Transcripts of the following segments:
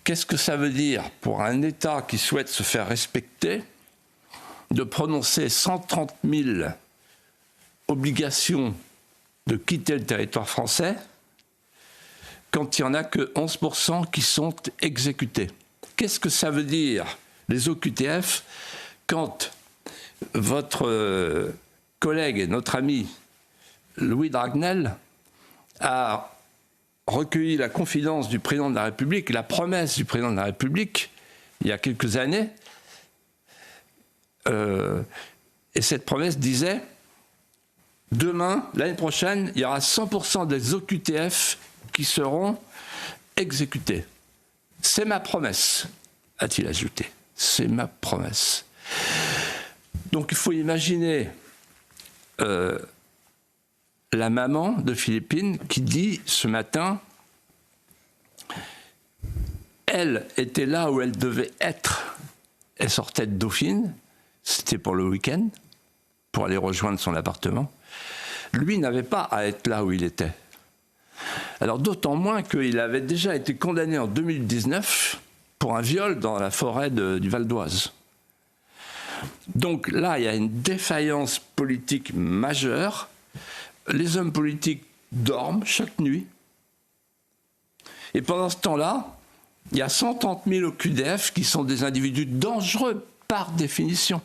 qu'est-ce que ça veut dire pour un État qui souhaite se faire respecter de prononcer 130 000 obligations de quitter le territoire français quand il n'y en a que 11% qui sont exécutés? Qu'est-ce que ça veut dire, les OQTF, quand votre collègue et notre ami Louis Dragnel a recueilli la confidence du président de la République, la promesse du président de la République, il y a quelques années, et cette promesse disait: demain, l'année prochaine, il y aura 100% des OQTF qui seront exécutés. C'est ma promesse, a-t-il ajouté. C'est ma promesse. Donc il faut imaginer la maman de Philippine qui dit ce matin, elle était là où elle devait être. Elle sortait de Dauphine, c'était pour le week-end, pour aller rejoindre son appartement. Lui n'avait pas à être là où il était. Alors d'autant moins qu'il avait déjà été condamné en 2019 pour un viol dans la forêt du Val d'Oise. Donc là, il y a une défaillance politique majeure. Les hommes politiques dorment chaque nuit. Et pendant ce temps-là, il y a 130 000 OQTF qui sont des individus dangereux par définition,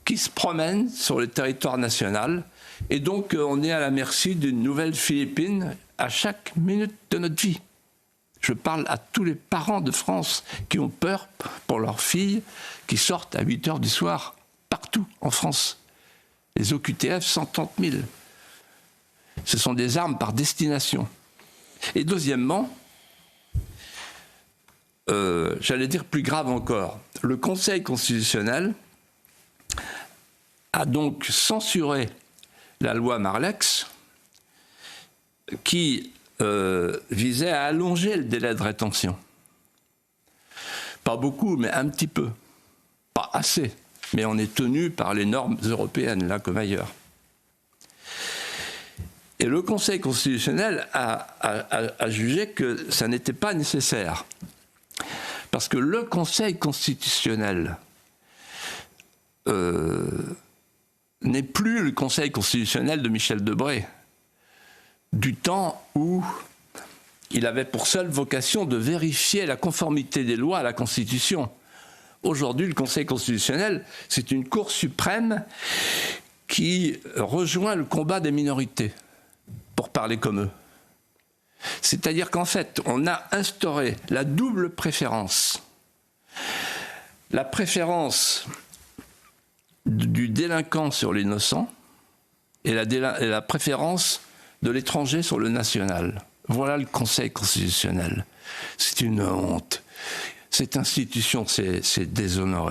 qui se promènent sur le territoire national. Et donc, on est à la merci d'une nouvelle Philippine à chaque minute de notre vie. Je parle à tous les parents de France qui ont peur pour leurs filles qui sortent à 8 h du soir, partout en France. Les OQTF, 130 000. Ce sont des armes par destination. Et deuxièmement, j'allais dire plus grave encore, le Conseil constitutionnel a donc censuré la loi Marlex qui visait à allonger le délai de rétention. Pas beaucoup, mais un petit peu. Pas assez. Mais on est tenu par les normes européennes, là comme ailleurs. Et le Conseil constitutionnel a jugé que ça n'était pas nécessaire. Parce que le Conseil constitutionnel n'est plus le Conseil constitutionnel de Michel Debré, du temps où il avait pour seule vocation de vérifier la conformité des lois à la Constitution. Aujourd'hui, le Conseil constitutionnel, c'est une Cour suprême qui rejoint le combat des minorités, pour parler comme eux. C'est-à-dire qu'en fait, on a instauré la double préférence. La préférence du délinquant sur l'innocent et la préférence de l'étranger sur le national. Voilà le Conseil constitutionnel. C'est une honte. Cette institution, c'est déshonoré.